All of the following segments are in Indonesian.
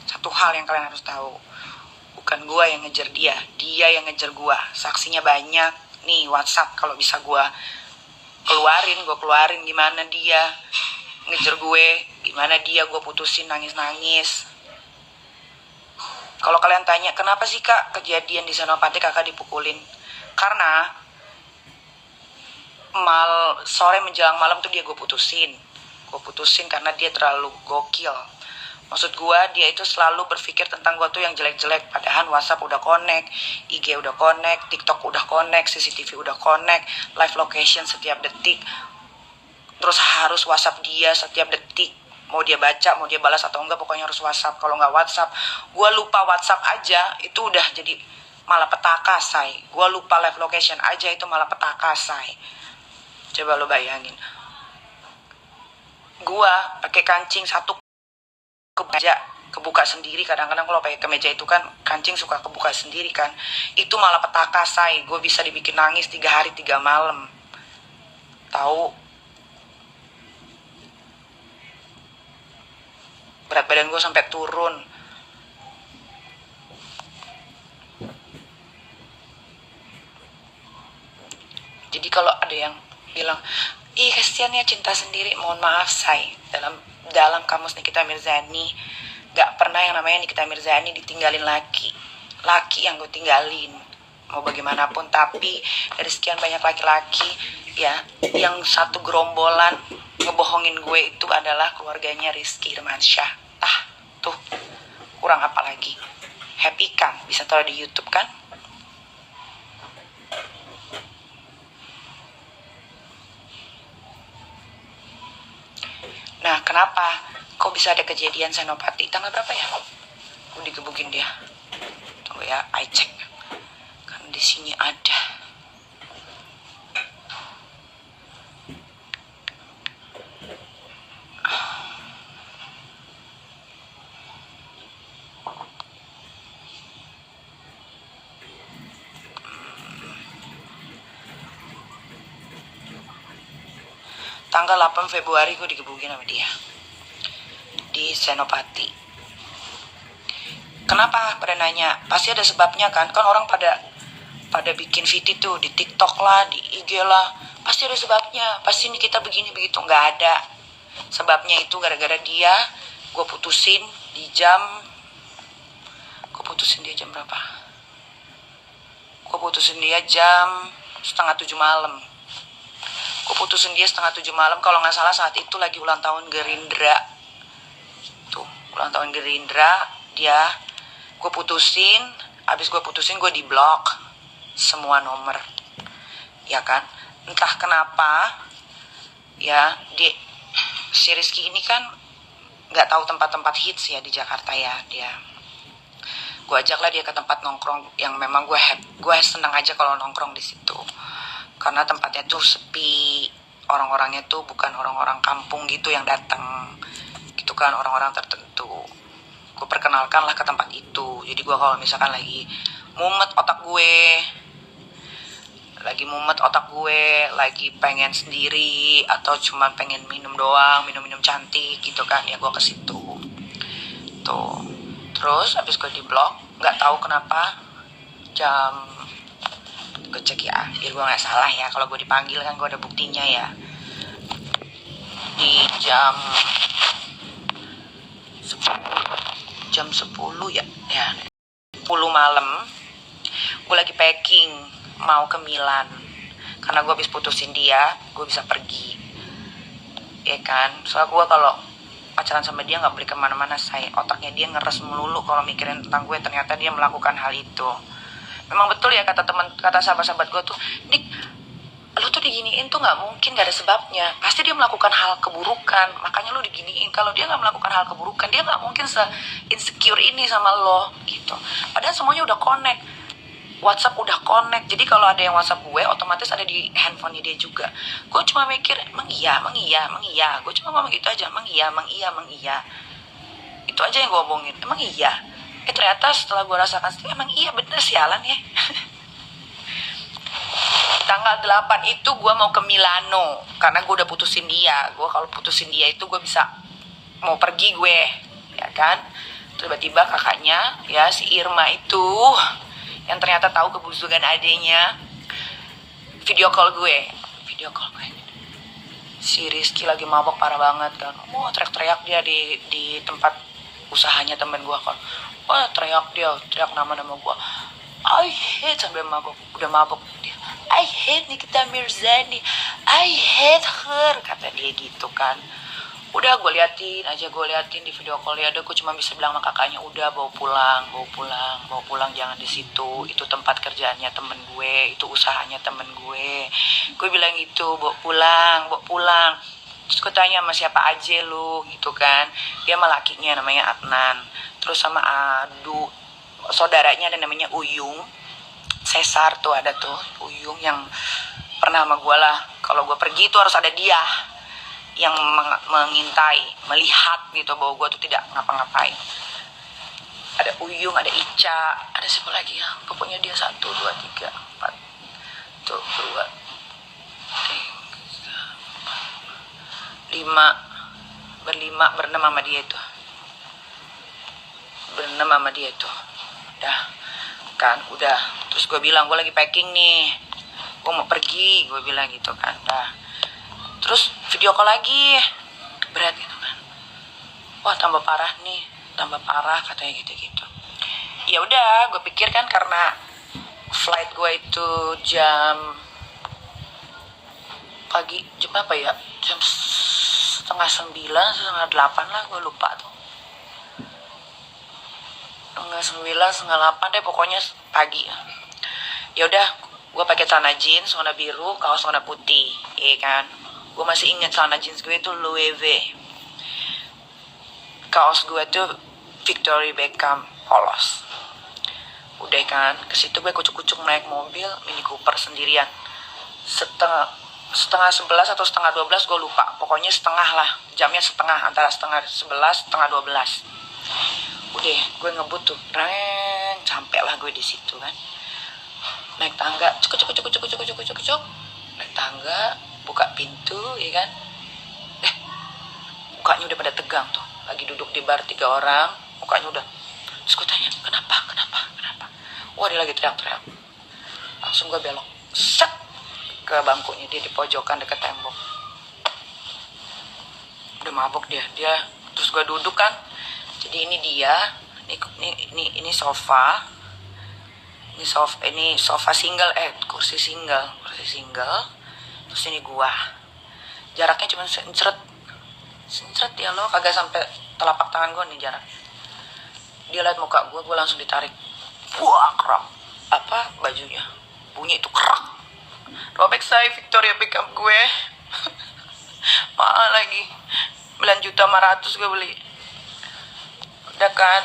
satu hal yang kalian harus tahu. Bukan gue yang ngejar dia yang ngejar gue. Saksinya banyak. Nih WhatsApp kalau bisa gue keluarin gimana dia ngejar gue, gimana dia gue putusin nangis-nangis. Kalau kalian tanya kenapa sih kak kejadian di Senopati kakak dipukulin, karena sore menjelang malam tuh dia gue putusin karena dia terlalu gokil. Maksud gue, dia itu selalu berpikir tentang gue tuh yang jelek-jelek. Padahal WhatsApp udah connect, IG udah connect, TikTok udah connect, CCTV udah connect, live location setiap detik. Terus harus WhatsApp dia setiap detik. Mau dia baca, mau dia balas atau enggak, pokoknya harus WhatsApp. Kalau nggak WhatsApp, gue lupa WhatsApp aja, itu udah jadi malapetaka, say. Gue lupa live location aja, itu malapetaka, say. Coba lo bayangin. Gue pakai kancing satu kebuka sendiri. Kadang-kadang kalau pakai kemeja itu kan kancing suka kebuka sendiri kan, itu malah petaka, say. Gue bisa dibikin nangis 3 hari 3 malam, tahu. Berat badan gue sampai turun. Jadi kalau ada yang bilang, ih kasihan ya cinta sendiri, mohon maaf, say. Dalam kamus Nikita Mirzani gak pernah yang namanya Nikita Mirzani ditinggalin laki yang gue tinggalin, mau bagaimanapun. Tapi dari sekian banyak laki-laki ya, yang satu gerombolan ngebohongin gue itu adalah keluarganya Rizky Irmansyah. Tuh kurang apa lagi? Happy kan bisa taruh di YouTube kan. Nah, kenapa kok bisa ada kejadian Senopati? Tanggal berapa ya? Gue digebukin dia. Tunggu ya, I check. Kan di sini ada. Tanggal 8 Februari gue digebukin sama dia di Senopati. Kenapa? Pada nanya, pasti ada sebabnya kan. Kan orang pada bikin video tuh di TikTok lah, di IG lah, pasti ada sebabnya. Pasti ini kita begini begitu. Nggak ada sebabnya. Itu gara-gara dia gue putusin dia jam berapa? Gue putusin dia jam 6:30 malam. Gue putusin dia 6:30 malam, kalau nggak salah saat itu lagi ulang tahun Gerindra. Tuh, ulang tahun Gerindra, gue putusin, abis gue putusin gue diblok semua nomor, ya kan? Entah kenapa, ya, si Rizky ini kan nggak tahu tempat-tempat hits ya di Jakarta ya dia. Gue ajaklah dia ke tempat nongkrong yang memang gue senang aja kalau nongkrong di situ. Karena tempatnya tuh sepi, orang-orangnya tuh bukan orang-orang kampung gitu yang datang, gitu kan, orang-orang tertentu. Gue perkenalkan lah ke tempat itu. Jadi gue kalau misalkan lagi mumet otak gue, lagi pengen sendiri atau cuma pengen minum doang, minum cantik gitu kan, ya gue ke situ. Tuh, terus abis gue diblok, nggak tahu kenapa gue cek ya, biar gue nggak salah ya. Kalau gue dipanggil kan gue ada buktinya ya. Di jam 10 ya 10 malam, gue lagi packing mau ke Milan. Karena gue habis putusin dia, gue bisa pergi, ya kan. Soalnya gue kalau pacaran sama dia nggak boleh kemana-mana, saya. Otaknya dia ngeres melulu kalau mikirin tentang gue. Ternyata dia melakukan hal itu. Memang betul ya kata sahabat-sahabat gue tuh, Nik, lo tuh diginiin tuh nggak mungkin nggak ada sebabnya. Pasti dia melakukan hal keburukan, makanya lo diginiin. Kalau dia nggak melakukan hal keburukan, dia nggak mungkin se-insecure ini sama lo gitu. Padahal semuanya udah connect, WhatsApp udah connect. Jadi kalau ada yang WhatsApp gue, otomatis ada di handphonenya dia juga. Gue cuma mikir, emang iya. Gue cuma ngomong gitu aja, emang iya. Itu aja yang gue omongin, emang iya. Ternyata setelah gue rasakan sendiri, emang iya bener sialan ya. Tanggal 8 itu gue mau ke Milano, karena gue udah putusin dia. Gue kalau putusin dia itu gue bisa mau pergi gue, ya kan. Tiba-tiba kakaknya, ya si Irma itu, yang ternyata tahu kebusukan adenya, video call gue. Si Rizky lagi mabok parah banget kan. Teriak-teriak dia di tempat usahanya temen gue kan. Teriak nama-nama gue. I hate, sambil mabok, udah mabok dia. I hate Nikita Mirzani, I hate her, kata dia gitu kan. Udah gue liatin di video call ya. Udah gue cuma bisa bilang sama kakaknya, udah bawa pulang, jangan di situ. Itu tempat kerjaannya temen gue, itu usahanya temen gue. Gue bilang gitu, bawa pulang. Terus gue tanya sama siapa aja lu gitu kan. Dia sama lakinya namanya Adnan. Terus sama saudaranya ada namanya Uyung. Cesar tuh ada tuh Uyung yang pernah sama gue lah. Kalau gue pergi tuh harus ada dia yang mengintai, melihat gitu bahwa gue tuh tidak ngapa-ngapain. Ada Uyung, ada Ica, ada siapa lagi ya? Pokoknya dia 1, 2, 3, 4 tuh 2, 3, 4, 5 berenam sama dia itu. Udah. Terus gue bilang, gue lagi packing nih, gue mau pergi, gue bilang gitu kan. Terus video call lagi, berat gitu kan. Tambah parah katanya gitu. Ya udah, gue pikir kan karena flight gue itu jam pagi, jam apa ya? Jam 8:30, 7:30 lah, gue lupa tuh. 7:30, 7:30 deh, pokoknya pagi. Ya udah, gue pakai celana jeans warna biru, kaos warna putih, iya kan. Gue masih ingat celana jeans gue itu Louis V. Kaos gue tuh Victoria Beckham polos. Udah kan, ke situ gue kucuk-kucuk naik mobil Mini Cooper sendirian. Setengah 11 atau setengah 12 gue lupa. Pokoknya setengah lah, jamnya setengah, antara setengah 11, setengah 12. Udah, gue ngebut tuh, sampai lah gue di situ kan. Naik tangga, cuk. Naik tangga, buka pintu, ya kan. Mukanya udah pada tegang tuh. Lagi duduk di bar 3 orang, mukanya udah. Terus gue tanya, kenapa? Dia lagi teriak-teriak. Langsung gue belok, set ke bangkunya, dia di pojokan dekat tembok. Udah mabok dia. Terus gue duduk kan. Jadi ini dia, ini sofa. Ini sofa single, kursi single. Terus ini gua. Jaraknya cuma sencret ya lo, kagak sampai telapak tangan gua nih jarak. Dia liat muka gua langsung ditarik. Kerak. Bajunya. Bunyi itu kerak. Robek saya Victoria Beckham gue. Mahal lagi. 9.500.000 gue beli. Udah kan.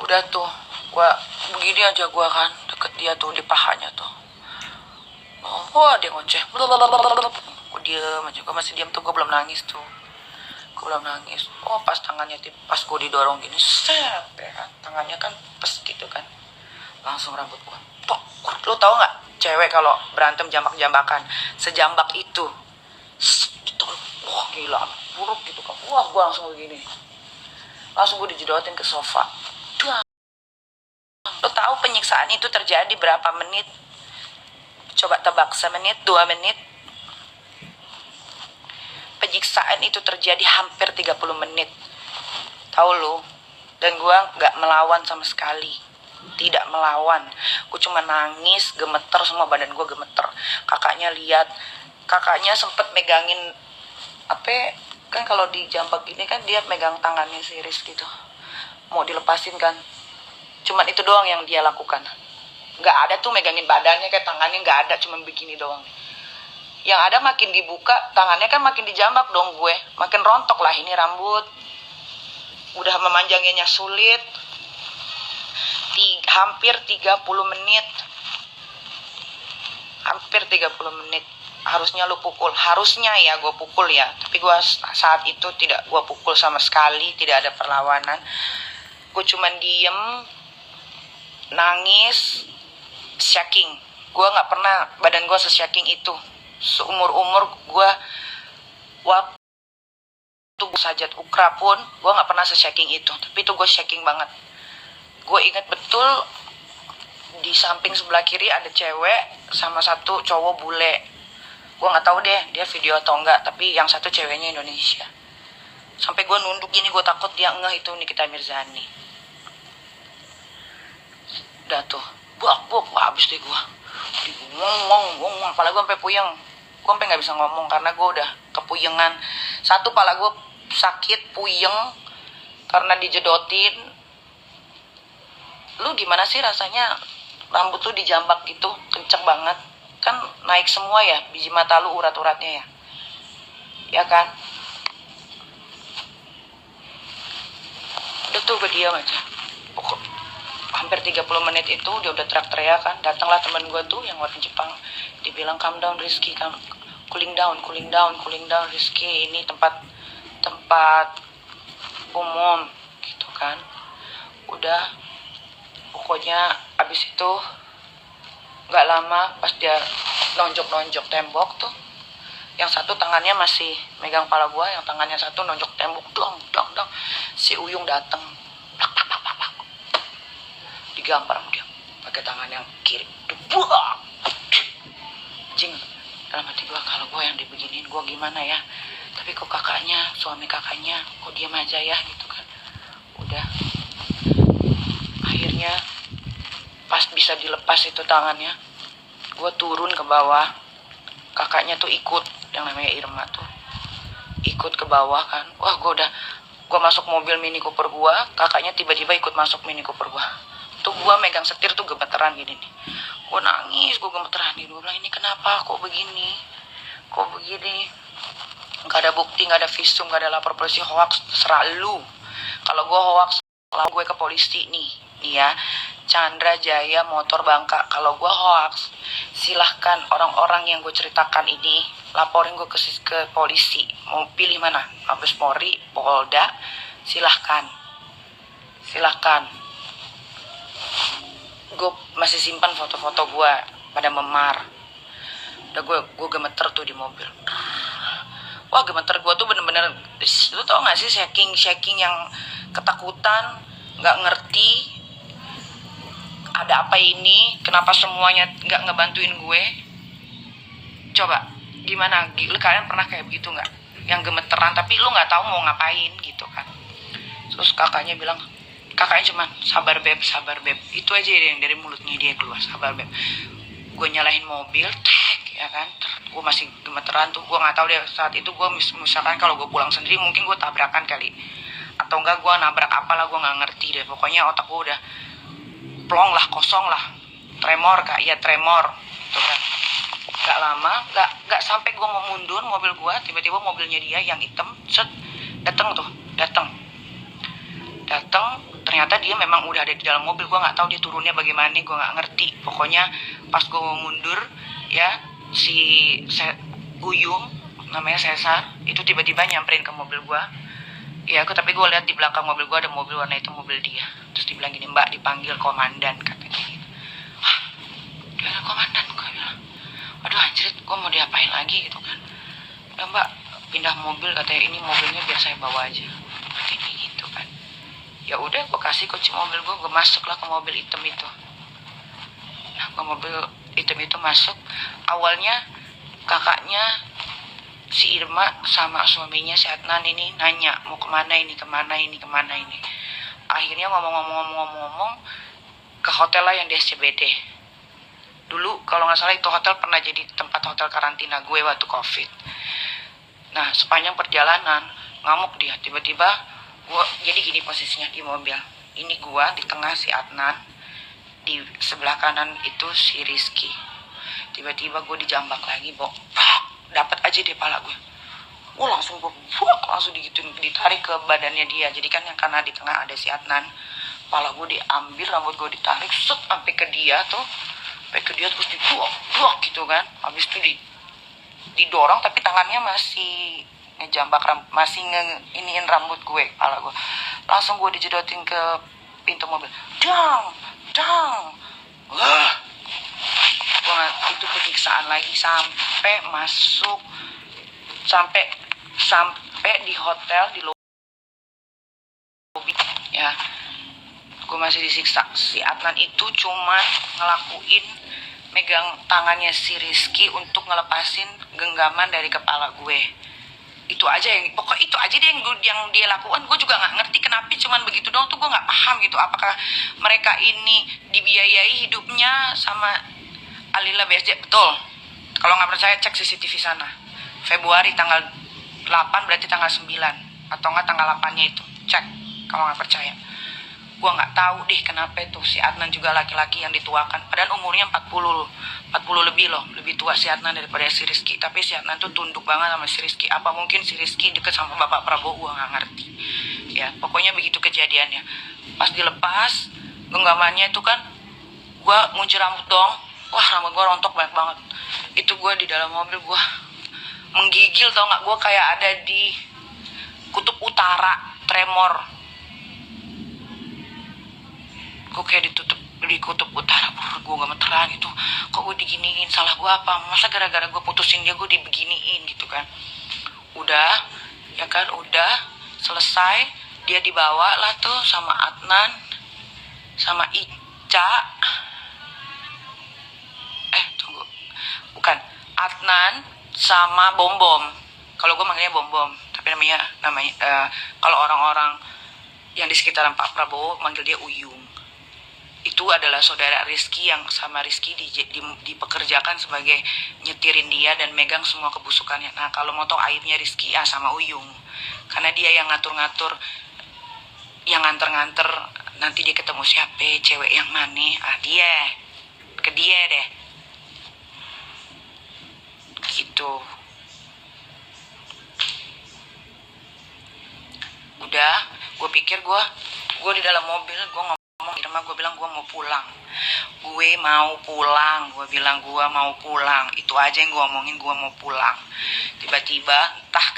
Udah tuh. Gua begini aja gua kan, deket dia tuh di pahanya tuh. Dia ngoceh. Gua diem aja, gua masih diem tuh, gua belum nangis tuh. Pas tangannya pas gua didorong gini, set ya kan, tangannya kan pes gitu kan. Langsung rambut gua. Lu tahu nggak, cewek kalau berantem jambak-jambakan, sejambak itu. Gitu. Gila, buruk gitu kan. Gua langsung begini. Langsung gua dijedotin ke sofa. Lo tahu penyiksaan itu terjadi berapa menit? Coba tebak, 1 menit, 2 menit. Penyiksaan itu terjadi hampir 30 menit. Tahu lo? Dan gue gak melawan sama sekali. Tidak melawan. Gue cuma nangis, gemeter, semua badan gue gemeter. Kakaknya lihat. Kakaknya sempet megangin, kan kalau di jambak gini kan dia megang tangannya si Rizky gitu. Mau dilepasin kan. Cuman itu doang yang dia lakukan. Gak ada tuh megangin badannya kayak tangannya, gak ada, cuma begini doang. Yang ada makin dibuka, tangannya kan makin dijambak dong gue. Makin rontok lah ini rambut. Udah memanjangnya sulit. Hampir 30 menit. Harusnya lu pukul. Harusnya ya gue pukul ya. Tapi gue saat itu tidak gue pukul sama sekali. Tidak ada perlawanan. Gue cuman diem, nangis, shaking. Gue gak pernah badan gue se-shaking itu. Seumur-umur gue tuh sajat ukra pun gue nggak pernah se-shaking itu, tapi itu gue shaking banget. Gue inget betul di samping sebelah kiri ada cewek sama satu cowok bule. Gue nggak tahu deh dia video atau enggak, tapi yang satu ceweknya Indonesia. Sampai gue nunduk gini, gue takut dia ngeh itu Nikita Mirzani. Udah tuh, buak habis deh gue. Ngomong, apalagi gue sampai puyeng. Gue sampai nggak bisa ngomong karena gue udah kepuyengan. Satu, pala gue sakit, puyeng karena dijedotin. Lu gimana sih rasanya rambut lu dijambak gitu, kenceng banget. Kan naik semua ya, biji mata lu urat-uratnya ya. Ya kan? Udah tuh gue diam aja. Hampir 30 menit itu dia udah teriak-teriak kan. Datanglah teman gue tuh yang orang Jepang. Dibilang calm down Rizky, cooling down Rizky, ini tempat umum gitu kan. Udah, pokoknya abis itu nggak lama pas dia nonjok tembok tuh, yang satu tangannya masih megang kepala gue, yang tangannya satu nonjok tembok, dong. Si Uyung dateng, digampar dia pakai tangan yang kiri, buak, jing. Dalam hati gue, kalau gue yang dibeginin gue gimana ya, tapi kok suami kakaknya kok diam aja ya gitu kan. Udah, akhirnya pas bisa dilepas itu tangannya, gue turun ke bawah. Kakaknya tuh ikut, yang namanya Irma tuh ikut ke bawah kan. Wah, gue masuk mobil Mini Cooper gue, kakaknya tiba-tiba ikut masuk Mini Cooper gue. Tuh gue megang setir tuh gemeteran gini nih. Gue nangis, gue gemeteran gini. Gue bilang, ini kenapa kok begini. Gak ada bukti, gak ada visum, gak ada lapor polisi, hoax, terserah lu. Kalau gue hoax, lalu gue ke polisi nih ya, Chandra Jaya Motor Bangka. Kalau gue hoax, silahkan orang-orang yang gue ceritakan ini laporin gue ke polisi. Mau pilih mana? Mabes Polri, Polda, silahkan. Gue masih simpan foto-foto gue pada memar. Udah gue gemeter tuh di mobil. Wah, gemeter gue tuh bener-bener, lu tau gak sih shaking yang ketakutan, gak ngerti ada apa ini, kenapa semuanya gak ngebantuin gue. Coba, gimana? Kalian pernah kayak begitu gak? Yang gemeteran tapi lu gak tahu mau ngapain gitu kan. Terus kakaknya cuman sabar beb, itu aja yang dari mulutnya dia keluar, sabar beb. Gue nyalahin mobil, ya kan, gue masih gemeteran tuh. Gue nggak tahu deh saat itu gue misalkan kalau gue pulang sendiri mungkin gue tabrakan kali, atau enggak gue nabrak apalah, gue nggak ngerti deh. Pokoknya otak gue udah plong lah, kosong lah, tremor gitu kan. Gak lama, gak sampai gue mau mundur mobil gue, tiba-tiba mobilnya dia yang hitam datang. Ternyata dia memang udah ada di dalam mobil. Gue nggak tahu dia turunnya bagaimana, gue nggak ngerti. Pokoknya pas gue mau mundur ya, si Uyung namanya Cesar itu tiba-tiba nyamperin ke mobil gue ya. Tapi gue lihat di belakang mobil gue ada mobil warna itu, mobil dia. Terus dibilang gini, mbak dipanggil komandan katanya gitu. Dia komandan, gue bilang aduh anjrit, gue mau diapain lagi gitu kan. Udah mbak pindah mobil katanya, ini mobilnya biar saya bawa aja katanya gitu kan. Ya udah, gue kasih kunci mobil gue masuklah ke mobil hitam itu. Nah, ke mobil hitam itu masuk. Awalnya kakaknya si Irma sama suaminya si Adnan ini nanya mau kemana ini. Akhirnya ngomong ke hotel lah yang di SCBD. Dulu kalau nggak salah itu hotel pernah jadi tempat hotel karantina gue waktu COVID. Nah, sepanjang perjalanan ngamuk dia. Tiba-tiba jadi gini posisinya di mobil. Ini gue di tengah si Adnan, di sebelah kanan itu si Rizky. Tiba-tiba gue dijambak lagi, dapat aja di kepala gue. Langsung digituin, ditarik ke badannya dia. Jadi kan yang karena di tengah ada si Adnan, kepala gue diambil, rambut gue ditarik, sampai ke dia terus dibuak gitu kan. Habis itu didorong tapi tangannya masih ngejambak, masih iniin rambut gue, kepala gue. Langsung gue dijedotin ke pintu mobil. Dang. Wah. Itu penyiksaan lagi sampai masuk, sampai Sampai di hotel di lobby ya, gue masih disiksa. Si Adnan itu cuman ngelakuin megang tangannya si Rizky untuk ngelepasin genggaman dari kepala gue. Itu aja yang, pokoknya itu aja deh yang dia lakukan. Gue juga nggak ngerti kenapa cuman begitu dong, tuh gue nggak paham gitu. Apakah mereka ini dibiayai hidupnya sama Alila BSJ? Betul. Kalau nggak percaya cek CCTV sana. Februari tanggal 8 berarti tanggal 9 atau nggak tanggal 8-nya itu. Cek kalau nggak percaya. Gua nggak tahu deh kenapa itu si Adnan juga laki-laki yang dituakan. Padahal umurnya 40 lebih loh, lebih tua si Adnan daripada si Rizky. Tapi si Adnan tuh tunduk banget sama si Rizky. Apa mungkin si Rizky deket sama Bapak Prabowo? Gua nggak ngerti. Ya, pokoknya begitu kejadiannya. Pas dilepas genggamannya itu kan, gua ngunci rambut dong. Wah, rambut gua rontok banyak banget. Itu gua di dalam mobil gua menggigil, tau nggak? Gua kayak ada di kutub utara, tremor. Gue kayak di kutub utara, gue gak meteran gitu. Kok gue diginiin, salah gue apa? Masa gara-gara gue putusin dia gue dibeginiin gitu kan. Udah, ya kan, udah selesai. Dia dibawa lah tuh sama Adnan, sama Ica. Tunggu, bukan, Adnan sama Bom Bom. Kalau gue manggilnya Bom Bom, tapi namanya kalau orang-orang yang di sekitaran Pak Prabowo manggil dia Uyung. Itu adalah saudara Rizky yang sama Rizky dipekerjakan sebagai nyetirin dia dan megang semua kebusukannya. Nah, kalau mau tahu aibnya Rizky sama Uyung, karena dia yang ngatur-ngatur, yang nganter-nganter nanti dia ketemu siapa, cewek yang mana, dia ke dia deh gitu. Udah, gue pikir gue di dalam mobil, gue ngomong Irma, gue bilang gue mau pulang. Gue bilang gue mau pulang. Itu aja yang gue omongin, gue mau pulang. Tiba-tiba entah